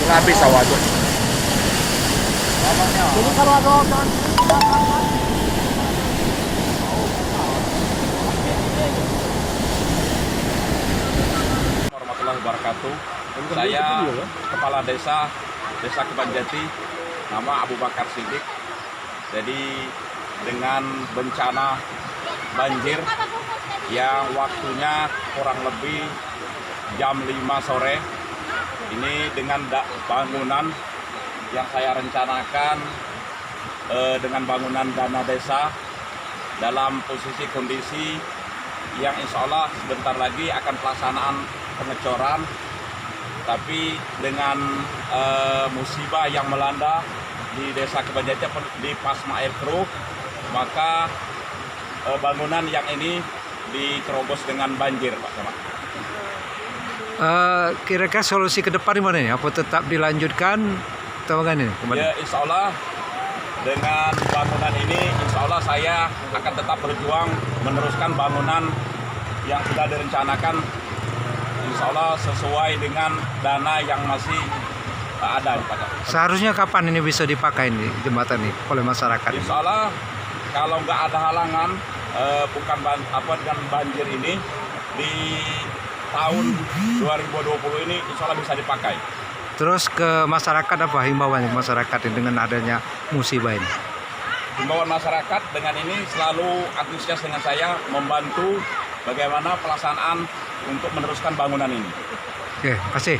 habis sawah tuh. Jadi kalau ada orang Warahmatullahi wabarakatuh. Saya Kepala Desa Kebanjati, nama Abu Bakar Siddiq. Jadi dengan bencana banjir yang waktunya kurang lebih jam 5 sore, ini dengan bangunan yang saya rencanakan dengan bangunan dana desa dalam posisi kondisi yang insya Allah sebentar lagi akan pelaksanaan pengecoran, tapi dengan musibah yang melanda di Desa Kebanjati di Pasma Air Keruh, maka bangunan yang ini diterobos dengan banjir, Pak Camat. Kira-kira solusi ke depan gimana nih? Apa tetap dilanjutkan atau bagaimana nih? Ya, insya Allah dengan bangunan ini, insya Allah saya akan tetap berjuang meneruskan bangunan yang sudah direncanakan, insya Allah sesuai dengan dana yang masih ada, Pak Camat. Seharusnya kapan ini bisa dipakai nih jembatan ini oleh masyarakat? Insya Allah kalau nggak ada halangan dengan banjir ini di tahun 2020 ini insya Allah bisa dipakai. Terus ke masyarakat apa himbauannya masyarakat ini dengan adanya musibah ini? Himbauan masyarakat dengan ini selalu antusias dengan saya membantu bagaimana pelaksanaan untuk meneruskan bangunan ini. Oke, kasih.